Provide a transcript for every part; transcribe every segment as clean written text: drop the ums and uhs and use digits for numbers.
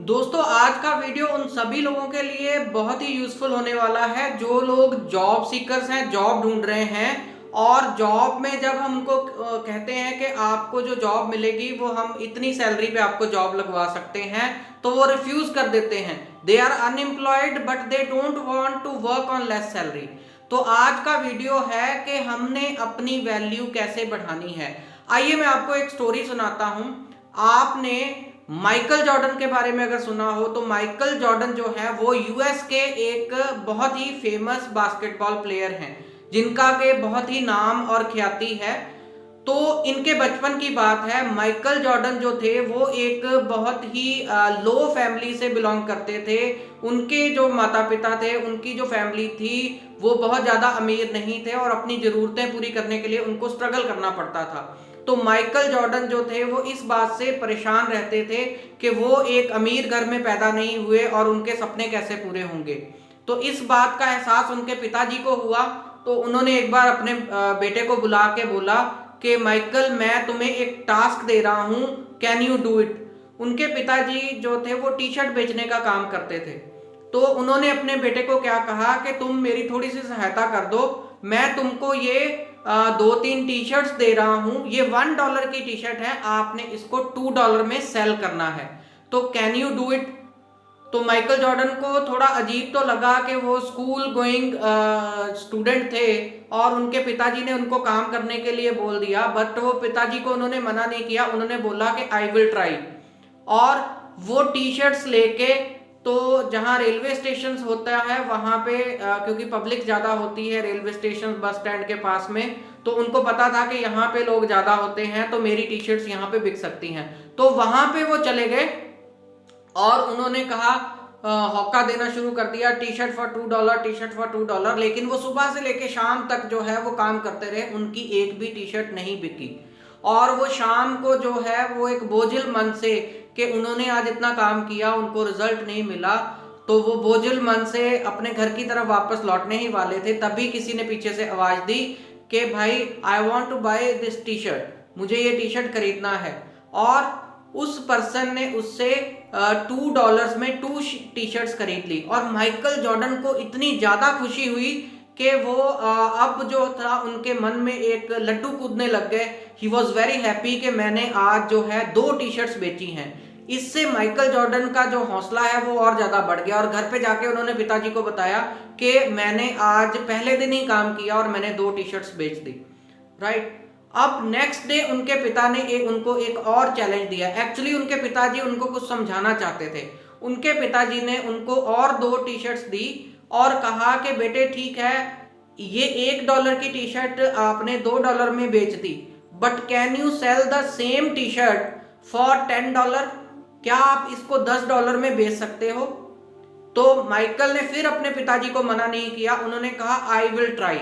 दोस्तों आज का वीडियो उन सभी लोगों के लिए बहुत ही यूजफुल होने वाला है जो लोग जॉब सीकर्स हैं, जॉब ढूंढ रहे हैं। और जॉब में जब हम उनको कहते हैं कि आपको जो जॉब मिलेगी वो हम इतनी सैलरी पे आपको जॉब लगवा सकते हैं, तो वो रिफ्यूज कर देते हैं। They are unemployed but they don't want to work on less salary. तो आज का वीडियो है कि हमने अपनी वैल्यू कैसे बढ़ानी है। आइए मैं आपको एक स्टोरी सुनाता हूं। आपने माइकल जॉर्डन के बारे में अगर सुना हो तो माइकल जॉर्डन जो है वो यूएस के एक बहुत ही फेमस बास्केटबॉल प्लेयर हैं, जिनका के बहुत ही नाम और ख्याति है। तो इनके बचपन की बात है। माइकल जॉर्डन जो थे वो एक बहुत ही लो फैमिली से बिलोंग करते थे। उनके जो माता पिता थे, उनकी जो फैमिली थी वो बहुत ज़्यादा अमीर नहीं थे और अपनी ज़रूरतें पूरी करने के लिए उनको स्ट्रगल करना पड़ता था। तो माइकल जॉर्डन जो थे वो इस बात से परेशान रहते थे कि वो एक अमीर घर में पैदा नहीं हुए और उनके सपने कैसे पूरे होंगे। तो इस बात का एहसास उनके पिताजी को हुआ। तो उन्होंने एक बार अपने बेटे को बुला के बोला कि माइकल, मैं तुम्हें एक टास्क दे रहा हूं, कैन यू डू इट। उनके पिताजी जो थे वो टी शर्ट बेचने का काम करते थे। तो उन्होंने अपने बेटे को क्या कहा कि तुम मेरी थोड़ी सी सहायता कर दो, मैं तुमको ये दो तीन टी शर्ट्स दे रहा हूं। ये $1 की टी शर्ट है, आपने इसको $2 में सेल करना है, तो कैन यू डू इट। तो माइकल जॉर्डन को थोड़ा अजीब तो लगा कि वो स्कूल गोइंग स्टूडेंट थे और उनके पिताजी ने उनको काम करने के लिए बोल दिया, बट वो पिताजी को उन्होंने मना नहीं किया। उन्होंने बोला कि आई विल ट्राई। और वो टी शर्ट्स लेके, तो जहाँ रेलवे स्टेशन होता है वहाँ पे क्योंकि पब्लिक ज़्यादा होती है रेलवे स्टेशन बस स्टैंड के पास में, तो उनको पता था कि यहाँ पे लोग ज़्यादा होते हैं तो मेरी टी शर्ट्स यहाँ पे बिक सकती हैं। तो वहाँ पे वो चले गए और उन्होंने कहा, हौका देना शुरू कर दिया, T shirt for $2, T shirt for $2। लेकिन वो सुबह से लेके शाम तक जो है वो काम करते रहे, उनकी एक भी टी शर्ट नहीं बिकी। और वो शाम को जो है वो एक बोझिल मन से कि उन्होंने आज इतना काम किया, उनको रिजल्ट नहीं मिला, तो वो बोझिल मन से अपने घर की तरफ वापस लौटने ही वाले थे, तभी किसी ने पीछे से आवाज दी कि भाई, I want to buy this T-shirt, मुझे ये टी शर्ट खरीदना है। और उस पर्सन ने उससे $2 में 2 टी शर्ट्स खरीद ली। और माइकल जॉर्डन को इतनी ज़्यादा खुशी हुई कि वो अब जो था उनके मन में एक लड्डू कूदने लग गए। ही वॉज वेरी हैप्पी कि मैंने आज जो है 2 टी शर्ट्स बेची हैं। इससे माइकल जॉर्डन का जो हौसला है वो और ज़्यादा बढ़ गया और घर पे जाके उन्होंने पिताजी को बताया कि मैंने आज पहले दिन ही काम किया और मैंने 2 टी शर्ट्स बेच दी। राइट। अब नेक्स्ट डे उनके पिता ने उनको एक और चैलेंज दिया। एक्चुअली उनके पिताजी उनको कुछ समझाना चाहते थे। उनके पिताजी ने उनको और 2 टी शर्ट्स दी और कहा कि बेटे ठीक है, ये $1 की टी शर्ट आपने $2 में बेच दी, but can you sell the same T shirt for $10? क्या आप इसको $10 में बेच सकते हो? तो माइकल ने फिर अपने पिताजी को मना नहीं किया, उन्होंने कहा आई विल ट्राई।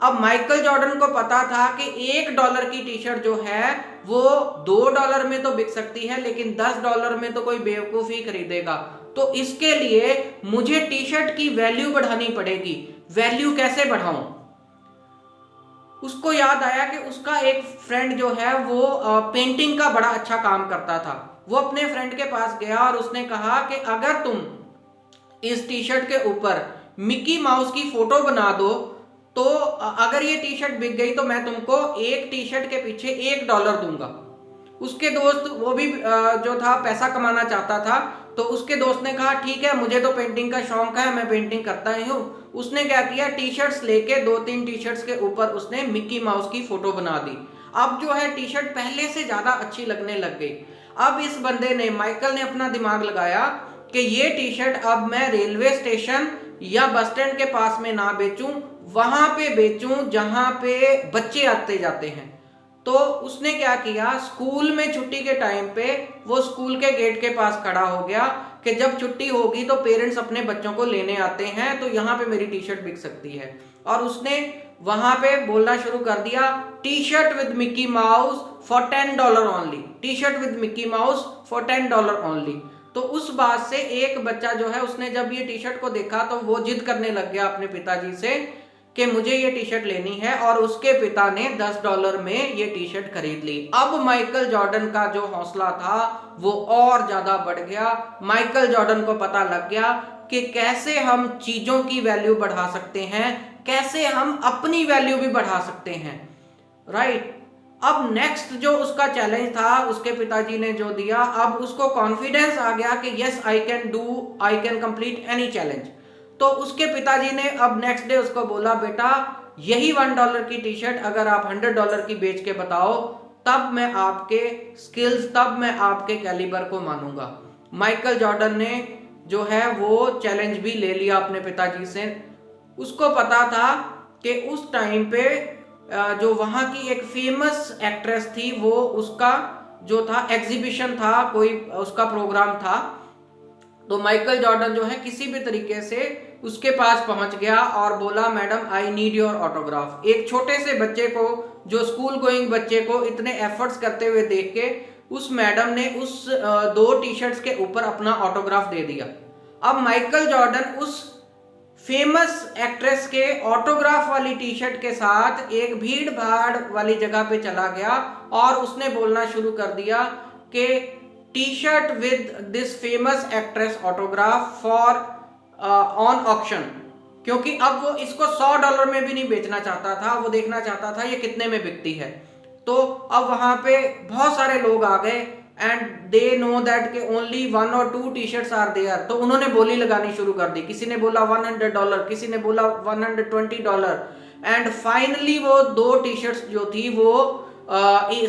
अब माइकल जॉर्डन को पता था कि $1 की टी शर्ट जो है वो $2 में तो बिक सकती है, लेकिन $10 में तो कोई बेवकूफ ही खरीदेगा। तो इसके लिए मुझे टी शर्ट की वैल्यू बढ़ानी पड़ेगी। वैल्यू कैसे बढ़ाऊं? उसको याद आया कि उसका एक फ्रेंड जो है वो पेंटिंग का बड़ा अच्छा काम करता था। वो अपने फ्रेंड के पास गया और उसने कहा कि अगर तुम इस टी शर्ट के ऊपर मिकी माउस की फोटो बना दो, तो अगर ये टी शर्ट बिक गई तो मैं तुमको एक टी शर्ट के पीछे $1 दूंगा। उसके दोस्त, वो भी जो था पैसा कमाना चाहता था, तो उसके दोस्त ने कहा ठीक है, मुझे तो पेंटिंग का शौक है, मैं पेंटिंग करता ही हूँ। उसने क्या किया, टी शर्ट्स लेके 2-3 टी शर्ट्स के ऊपर उसने मिक्की माउस की फोटो बना दी। अब जो है टी शर्ट पहले से ज्यादा अच्छी लगने लग गई। अब इस बंदे ने, माइकल ने अपना दिमाग लगाया कि ये टी शर्ट अब मैं रेलवे स्टेशन या बस स्टैंड के पास में ना बेचूं, वहां पे बेचूं जहां पे बच्चे आते जाते हैं। तो उसने क्या किया, स्कूल में छुट्टी के टाइम पे वो स्कूल के गेट के पास खड़ा हो गया कि जब छुट्टी होगी तो पेरेंट्स अपने बच्चों को लेने आते हैं, तो यहाँ पे मेरी टी शर्ट बिक सकती है। और उसने वहां पे बोलना शुरू कर दिया, T shirt with Mickey mouse for $10 only, T shirt with Mickey mouse for $10 only. तो उस बात से एक बच्चा जो है, उसने जब ये टी शर्ट को देखा तो वो जिद करने लग गया अपने पिताजी से कि मुझे ये टी शर्ट लेनी है और उसके पिता ने $10 में ये टी शर्ट खरीद ली। अब माइकल जॉर्डन का जो हौसला था वो और ज्यादा बढ़ गया। माइकल जॉर्डन को पता लग गया कि कैसे हम चीजों की वैल्यू बढ़ा सकते हैं, कैसे हम अपनी वैल्यू भी बढ़ा सकते हैं, राइट। अब नेक्स्ट जो उसका चैलेंज था उसके पिताजी ने जो दिया, अब उसको कॉन्फिडेंस आ गया कि yes I can complete any challenge. तो उसके पिताजी ने अब नेक्स्ट डे उसको बोला, बेटा यही $1 की टी शर्ट अगर आप $100 की बेच के बताओ तब मैं आपके स्किल्स, तब मैं आपके कैलिबर को मानूंगा। माइकल जॉर्डन ने जो है वो चैलेंज भी ले लिया अपने पिताजी से। उसको पता था कि उस टाइम पे जो वहाँ की एक फेमस एक्ट्रेस थी, वो उसका जो था एग्जीबिशन था, कोई उसका प्रोग्राम था। तो माइकल जॉर्डन जो है किसी भी तरीके से उसके पास पहुंच गया और बोला, madam I need your autograph. एक छोटे से बच्चे को, जो स्कूल गोइंग बच्चे को इतने एफर्ट्स करते हुए देख के उस मैडम ने उस 2 टी शर्ट्स के ऊपर अपना ऑटोग्राफ दे दिया। अब माइकल जॉर्डन उस फेमस एक्ट्रेस के ऑटोग्राफ वाली टी शर्ट के साथ एक भीड़ भाड़ वाली जगह पे चला गया और उसने बोलना शुरू कर दिया कि T shirt with this famous actress autograph for on auction. क्योंकि अब वो इसको $100 में भी नहीं बेचना चाहता था, वो देखना चाहता था ये कितने में बिकती है। तो अब वहां पे बहुत सारे लोग आ गए एंड दे नो दैट कि ओनली 1 और 2 टी शर्ट्स आर देयर। तो उन्होंने बोली लगानी शुरू कर दी, किसी ने बोला $100, किसी ने बोला $120 एंड फाइनली वो 2 टी शर्ट्स जो थी वो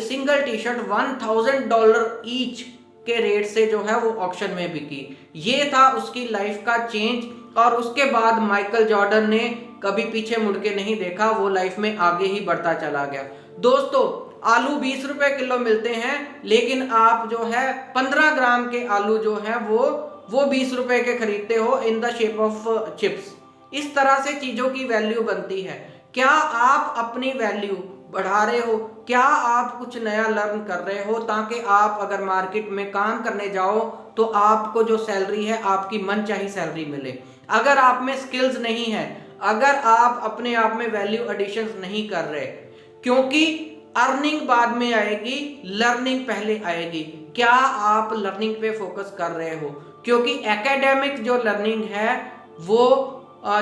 सिंगल टी शर्ट $1000 ईच के रेट से जो है वो ऑक्शन में बिकी। ये था उसकी लाइफ का चेंज और उसके बाद माइकल जॉर्डन ने कभी पीछे मुड़ के नहीं देखा, वो लाइफ में आगे ही बढ़ता चला गया। दोस्तों आलू 20 रुपए किलो मिलते हैं, लेकिन आप जो है 15 ग्राम के आलू जो है वो 20 रुपए के खरीदते हो in the shape of chips. इस तरह से चीजों की वैल्यू बनती है। क्या आप अपनी वैल्यू बढ़ा रहे हो? क्या आप कुछ नया लर्न कर रहे हो ताकि आप अगर मार्केट में काम करने जाओ तो आपको जो सैलरी है आपकी मनचाही सैलरी मिले? अगर आप में स्किल्स नहीं है, अगर आप अपने आप में वैल्यू एडिशंस नहीं कर रहे, क्योंकि अर्निंग बाद में आएगी, लर्निंग पहले आएगी। क्या आप लर्निंग पे फोकस कर रहे हो? क्योंकि एकेडमिक जो लर्निंग है वो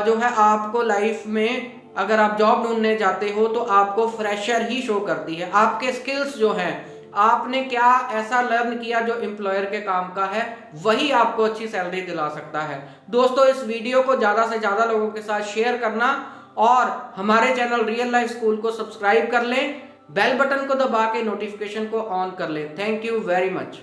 जो है आपको लाइफ में, अगर आप जॉब ढूंढने जाते हो तो आपको फ्रेशर ही शो करती है। आपके स्किल्स जो हैं, आपने क्या ऐसा लर्न किया जो एम्प्लॉयर के काम का है, वही आपको अच्छी सैलरी दिला सकता है। दोस्तों इस वीडियो को ज्यादा से ज्यादा लोगों के साथ शेयर करना और हमारे चैनल रियल लाइफ स्कूल को सब्सक्राइब कर लें, बेल बटन को दबा के नोटिफिकेशन को ऑन कर लें। Thank you very much.